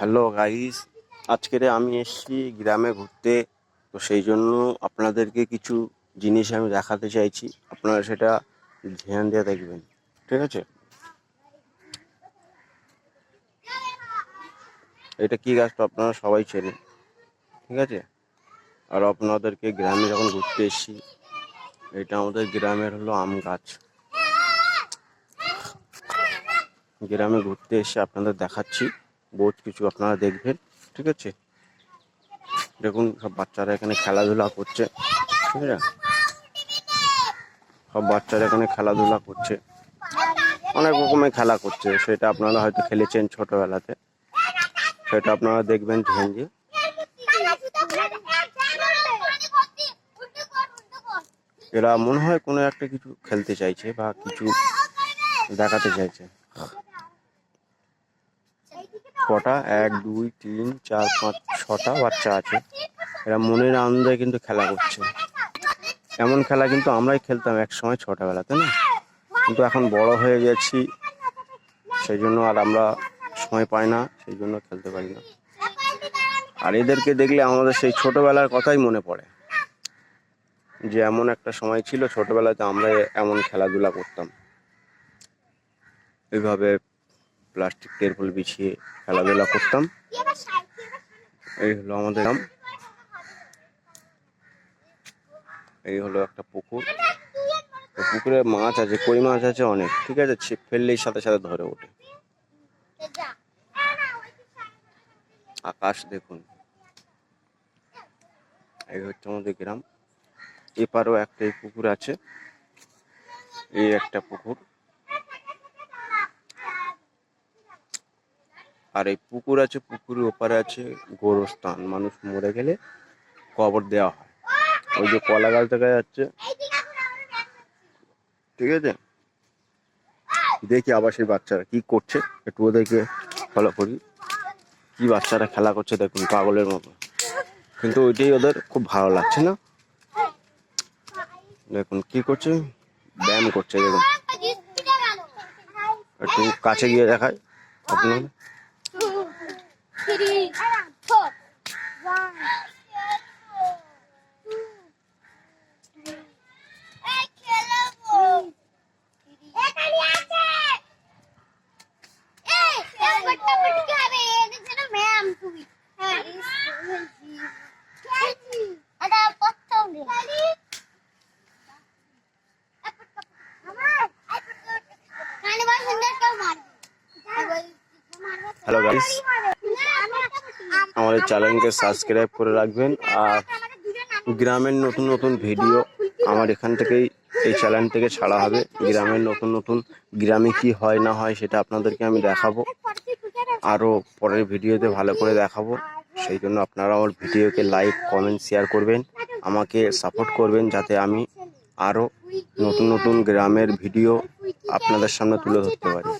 Hello guys, আজকের আমি এসেছি গ্রামে ঘুরতে। তো সেই জন্য আপনাদেরকে কিছু জিনিস আমি দেখাতে চাইছি, আপনারা সেটা ধ্যান দিয়ে দেখবেন, ঠিক আছে? এটা কি গাছ তো আপনারা সবাই চেনেন, ঠিক আছে? আর আপনাদেরকে গ্রামে যখন ঘুরতে এসেছি, এটা আমাদের গ্রামের হলো আম গাছ। গ্রামে ঘুরতে এসে আপনাদের দেখাচ্ছি, বহুত কিছু আপনারা দেখবেন, ঠিক আছে? দেখুন সব বাচ্চারা এখানে খেলাধুলা করছে, ঠিক আছে? সব বাচ্চারা এখানে খেলাধুলা করছে, অনেক রকমের খেলা করছে, সেটা আপনারা হয়তো খেলেছেন ছোটবেলাতে, সেটা আপনারা দেখবেন ধ্যান দিয়ে। এরা মনে হয় কোনো একটা কিছু খেলতে চাইছে বা কিছু দেখাতে চাইছে। কটা 1 2 3 4 5 6টা বাচ্চা আছে, এরা মনের আনন্দে কিন্তু খেলা করছে। এমন খেলা কিন্তু আমরাই খেলতাম এক সময় ছোটবেলাতে, না? কিন্তু এখন বড় হয়ে গেছি, সেই জন্য আর আমরা সময় পাই না, সেই জন্য খেলতে পারি না। আর এদেরকে দেখলে আমাদের সেই ছোটবেলার কথাই মনে পড়ে, যে এমন একটা সময় ছিল ছোটবেলাতে আমরা এমন খেলাধুলা করতাম, এইভাবে প্লাস্টিক টেরফল বিছিয়ে খেলাধুলা করতাম। এই হলো আমাদের গ্রাম, এই হলো একটা পুকুর। পুকুরে মাছ আছে, কই মাছ আছে অনেক, ঠিক আছে? ছিপ ফেললেই সাথে সাথে ধরে ওঠে। আকাশ দেখুন, এই হচ্ছে আমাদের গ্রাম। এপারও একটা পুকুর আছে, এই একটা পুকুর। আর এই পুকুর আছে, পুকুরের ওপারে আছে গোরস্থান, মানুষ মরে গেলে কবর দেওয়া হয়। ওই যে কলা গাছ দেখা যাচ্ছে, ঠিক আছে? দেখি আবার সেই বাচ্চারা কি করছে, একটু ওদেরকে ফলো করি। কি বাচ্চারা খেলা করছে দেখুন, পাগলের মতো। কিন্তু ওইটাই ওদের খুব ভালো লাগছে, না? দেখুন কি করছে, ব্যায়াম করছে দেখুন। একটু কাছে গিয়ে দেখায় আপনার। হ্যালো গাইস, আমাদের চ্যানেলকে সাবস্ক্রাইব করে রাখবেন। আর গ্রামের নতুন নতুন ভিডিও আমার এখান থেকেই, এই চ্যানেল থেকে ছাড়া হবে। গ্রামের নতুন নতুন গ্রামে কি হয় না হয় সেটা আপনাদেরকে আমি দেখাবো, আরও পরের ভিডিওতে ভালো করে দেখাবো। সেই জন্য আপনারা আমার ভিডিওকে লাইক কমেন্ট শেয়ার করবেন, আমাকে সাপোর্ট করবেন, যাতে আমি আরও নতুন নতুন গ্রামের ভিডিও আপনাদের সামনে তুলে ধরতে পারি।